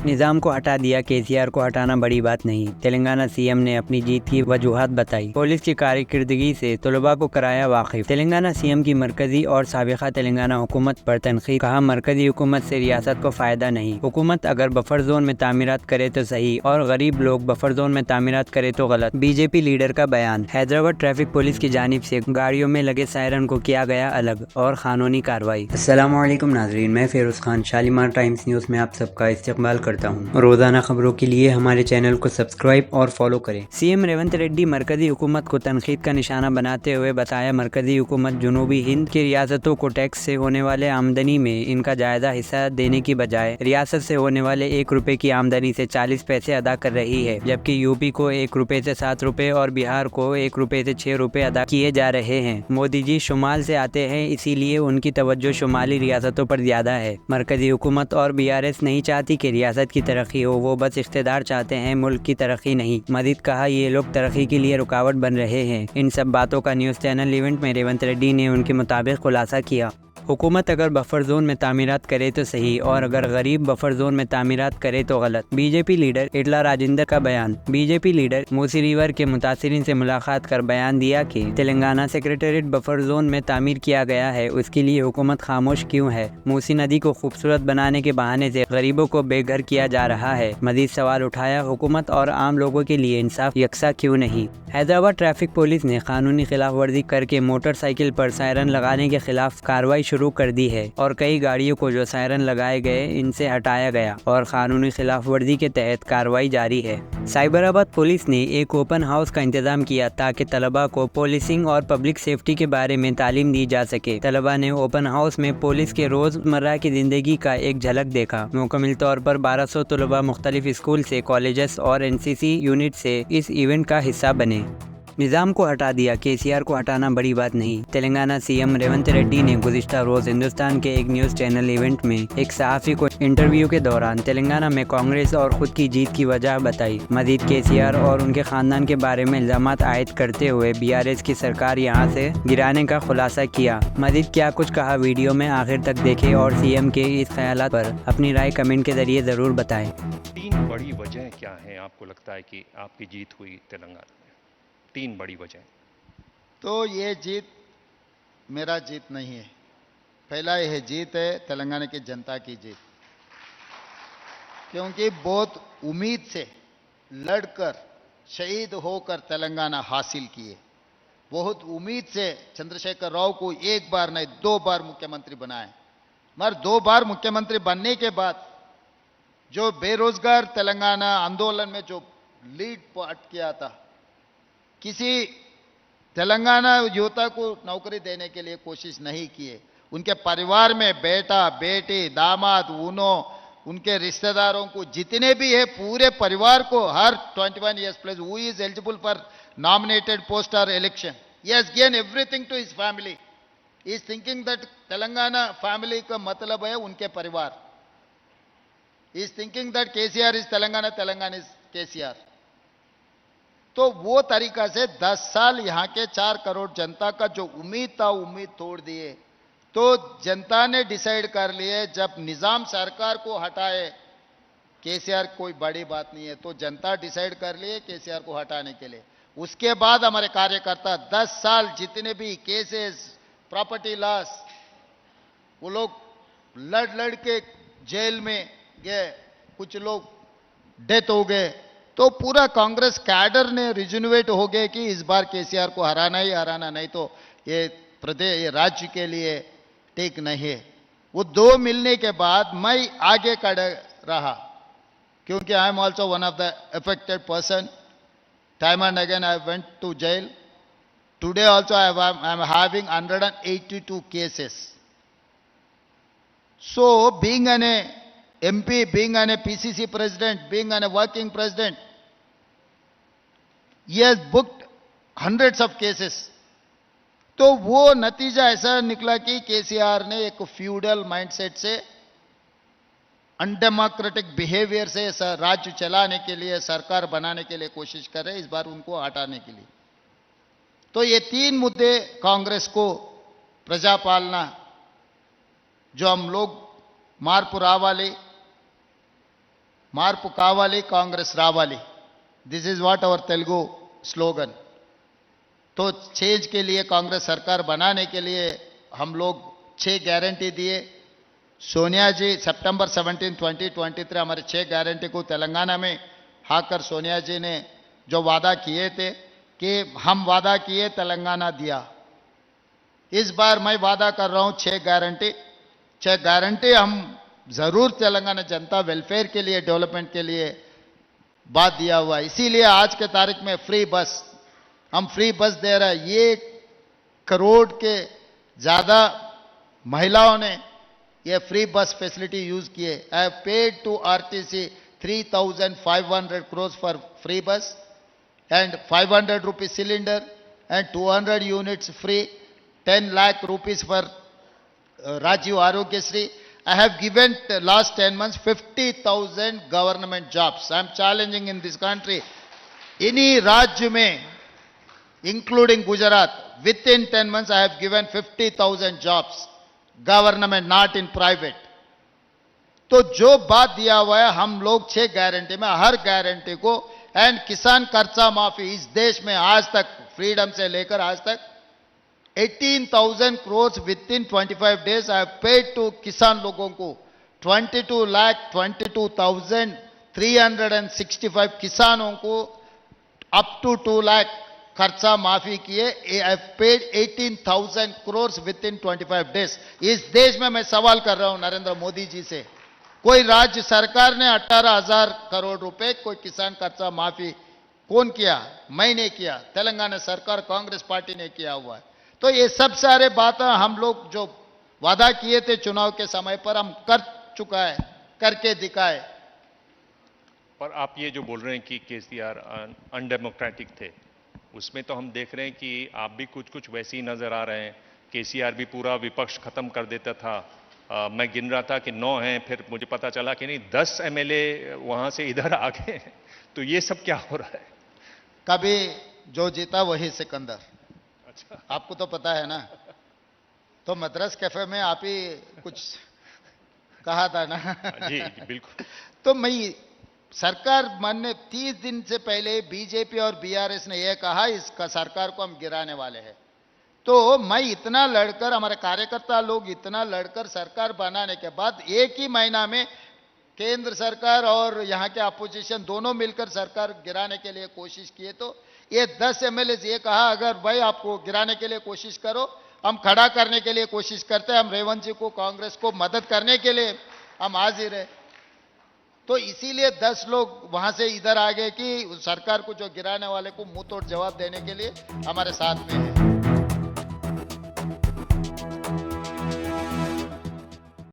निजाम को हटा दिया, केसीआर को हटाना बड़ी बात नहीं। तेलंगाना सीएम ने अपनी जीत की वजूहात बताई। पुलिस की कारकर्दगी से तलबा को कराया वाकिफ। तेलंगाना सीएम की मरकजी और साबिका तेलंगाना हुकूमत पर तनकीद। कहा, मरकजी हुकूमत से रियासत को फायदा नहीं। हुकूमत अगर बफर जोन में तामीरात करे तो सही और गरीब लोग बफर जोन में तामीरात करे तो गलत। बीजेपी लीडर का बयान। हैदराबाद ट्रैफिक पुलिस की जानिब से गाड़ियों में लगे सायरन को किया गया अलग और कानूनी कार्रवाई। अस्सलामु अलैकुम नाजरीन, मैं फेरोज खान शालीमार टाइम्स न्यूज़ में आप सबका इस्तकबाल करता हूँ। रोजाना खबरों के लिए हमारे चैनल को सब्सक्राइब और फॉलो करें। सीएम रेवंत रेड्डी मरकजी हुकूमत को तनकीद का निशाना बनाते हुए बताया, मरकजी हुकूमत जनूबी हिंद की रियासतों को टैक्स से होने वाले आमदनी में इनका जायजा हिस्सा देने की बजाय रियासत से होने वाले 1 रुपए की आमदनी से 40 पैसे अदा कर रही है, जबकि यूपी को 1 रुपए से 7 रुपए और बिहार को 1 रुपए से 6 रुपए अदा किए जा रहे हैं। मोदी जी शुमाल से आते हैं, इसीलिए उनकी तवज्जो शुमाली रियासतों पर ज्यादा है। मरकजी हुकूमत और बीआरएस नहीं चाहती कि रियासत की तरक्की हो, वो बस इख्तिदार चाहते हैं, मुल्क की तरक्की नहीं। मजीद कहा, ये लोग तरक्की के लिए रुकावट बन रहे हैं। इन सब बातों का न्यूज़ चैनल इवेंट में रेवंत रेड्डी ने उनके मुताबिक खुलासा किया। हुकूमत अगर बफर जोन में तामीरात करे तो सही और अगर गरीब बफर जोन में तामीरात करे तो गलत। बीजेपी लीडर इडला राजेंद्र का बयान। बीजेपी लीडर मूसी रिवर के मुतासिरीन से मुलाकात कर बयान दिया कि तेलंगाना सेक्रेटेरिएट बफर जोन में तामीर किया गया है, उसके लिए हुकूमत खामोश क्यों है? मूसी नदी को खूबसूरत बनाने के बहाने से गरीबों को बेघर किया जा रहा है। मजीद सवाल उठाया, हुकूमत और आम लोगों के लिए इंसाफ यकसा क्यों नहीं? हैदराबाद ट्रैफिक पुलिस ने कानूनी खिलाफ वर्जी करके मोटरसाइकिल पर सायरन लगाने के खिलाफ कार्रवाई शुरू कर दी है और कई गाड़ियों को जो सायरन लगाए गए इनसे हटाया गया और कानूनी खिलाफ वर्जी के तहत कार्रवाई जारी है। साइबराबाद पुलिस ने एक ओपन हाउस का इंतजाम किया ताकि तलबा को पुलिसिंग और पब्लिक सेफ्टी के बारे में तालीम दी जा सके। तलबा ने ओपन हाउस में पुलिस के रोजमर्रा की जिंदगी का एक झलक देखा। मुकम्मल तौर पर 1200 तलबा मुख्तलिफ स्कूल से, कॉलेजेस और एनसीसी यूनिट से इस इवेंट का हिस्सा बने। निजाम को हटा दिया, केसीआर को हटाना बड़ी बात नहीं। तेलंगाना सीएम रेवंत रेड्डी ने गुज़िश्ता रोज हिंदुस्तान के एक न्यूज़ चैनल इवेंट में एक सहाफ़ी को इंटरव्यू के दौरान तेलंगाना में कांग्रेस और खुद की जीत की वजह बताई। मजीद केसीआर और उनके खानदान के बारे में इल्जामात आयद करते हुए बीआरएस की सरकार यहां से गिराने का खुलासा किया। मजीद क्या कुछ कहा, वीडियो में आखिर तक देखें और सीएम के इस ख्यालात पर अपनी राय कमेंट के जरिए ज़रूर बताएं। 3 बड़ी वजह क्या है आपको लगता है कि आपकी जीत हुई तेलंगाना में? 3 बड़ी वजह। तो ये जीत मेरा जीत नहीं है। पहला यह जीत है तेलंगाना की जनता की जीत, क्योंकि बहुत उम्मीद से लड़कर शहीद होकर तेलंगाना हासिल किए। बहुत उम्मीद से चंद्रशेखर राव को 1 बार नहीं 2 बार मुख्यमंत्री बनाए, मगर 2 बार मुख्यमंत्री बनने के बाद जो बेरोजगार तेलंगाना आंदोलन में जो लीड पार्ट किया था, किसी तेलंगाना युवता को नौकरी देने के लिए कोशिश नहीं किए। उनके परिवार में बेटा बेटी दामाद उनके रिश्तेदारों को जितने भी है पूरे परिवार को हर 21 years plus who is eligible for nominated post or election, he has given everything to his family. He is thinking that Telangana family का मतलब है उनके परिवार. He is thinking that KCR is Telangana, Telangana is KCR. तो वो तरीका से 10 साल यहाँ के 4 करोड़ जनता का जो उम्मीद था, उम्मीद तोड़ दिए। तो जनता ने डिसाइड कर लिए, जब निजाम सरकार को हटाए, केसीआर कोई बड़ी बात नहीं है, तो जनता डिसाइड कर लिए केसीआर को हटाने के लिए। उसके बाद हमारे कार्यकर्ता 10 साल जितने भी केसेस, प्रॉपर्टी लॉस, वो लोग लड़ के जेल में गए, कुछ लोग डेथ हो गए। तो पूरा कांग्रेस कैडर ने रिजनवेट हो गए कि इस बार केसीआर को हराना ही हराना, नहीं तो ये प्रदेश, ये राज्य के लिए ठीक नहीं है। वो 2 मिलने के बाद मैं आगे खड़ा रहा, क्योंकि I am also one of the affected person. Time and again I went to jail. Today also I am having 182 cases. So being an MP, being an PCC president, being an working president, he has booked hundreds of cases. तो वो नतीजा ऐसा निकला कि केसीआर ने एक feudal mindset से, undemocratic behaviour से राज्य चलाने के लिए, सरकार बनाने के लिए कोशिश कर रहे हैं, इस बार उनको हटाने के लिए। तो ये 3 मुद्दे कांग्रेस को, प्रजापालना, जो हम लोग మార్పు రావాలి, మార్పు కావాలి కాంగ్రెస్ రావాలి this is what our Telugu slogan तो चेंज के लिए कांग्रेस सरकार बनाने के लिए हम लोग 6 गारंटी दिए सोनिया जी सितंबर 17 2023 हमारे 6 गारंटी को तेलंगाना में आकर सोनिया जी ने जो वादा किए थे कि हम वादा किए तेलंगाना दिया इस बार मैं वादा कर रहा हूं 6 गारंटी हम जरूर तेलंगाना जनता वेलफेयर के लिए डेवलपमेंट के लिए बात दिया हुआ है इसीलिए आज के तारीख में फ्री बस हम फ्री बस दे रहे हैं 1 करोड़ के ज्यादा महिलाओं ने ये फ्री बस फैसिलिटी यूज किए I have paid to RTC 3,500 crores for free bus and 500 rupees cylinder and 200 units free 10 lakh rupees for Rajiv Arogyasri I have given last 10 months 50,000 government jobs. I am challenging in this country. Any राज्य में, including Gujarat, within 10 months I have given 50,000 jobs. Government, not in private. तो जो बात दिया हुआ है हम लोग 6 गारंटी में हर गारंटी को एंड किसान कर्जा माफी इस देश में आज तक फ्रीडम से लेकर आज तक 18,000 crores within 25 days I have paid to किसान लोगों को 22,22,365 किसानों को अप टू 2 लाख खर्चा माफी किए I have paid 18,000 crores within 25 days इस देश में मैं सवाल कर रहा हूं नरेंद्र मोदी जी से कोई राज्य सरकार ने 18,000 करोड़ रुपए कोई किसान कर्जा माफी कौन किया मैंने किया तेलंगाना सरकार कांग्रेस पार्टी ने किया हुआ है तो ये सब सारे बातें हम लोग जो वादा किए थे चुनाव के समय पर हम कर चुका है करके दिखाए पर आप ये जो बोल रहे हैं कि केसीआर अनडेमोक्रेटिक थे उसमें तो हम देख रहे हैं कि आप भी कुछ कुछ वैसे ही नजर आ रहे हैं केसीआर भी पूरा विपक्ष खत्म कर देता था मैं गिन रहा था कि 9 हैं फिर मुझे पता चला कि नहीं 10 एमएलए वहां से इधर आ गए तो ये सब क्या हो रहा है कभी जो जीता वही सिकंदर अच्छा आपको तो पता है ना तो मद्रास कैफे में आप ही कुछ कहा था ना जी बिल्कुल तो मैं सरकार मानने 30 दिन से पहले बीजेपी और बीआरएस ने यह कहा इसका सरकार को हम गिराने वाले हैं तो मैं इतना लड़कर हमारे कार्यकर्ता लोग इतना लड़कर सरकार बनाने के बाद एक ही महीना में केंद्र सरकार और यहां के अपोजिशन दोनों मिलकर सरकार गिराने के लिए कोशिश किए तो ये 10 एमएलए ये कहा अगर भाई आपको गिराने के लिए कोशिश करो हम खड़ा करने के लिए कोशिश करते हैं हम रेवंत जी को कांग्रेस को मदद करने के लिए हम हाजिर है तो इसीलिए 10 लोग वहां से इधर आ गए कि सरकार को जो गिराने वाले को मुंह तोड़ जवाब देने के लिए हमारे साथ में है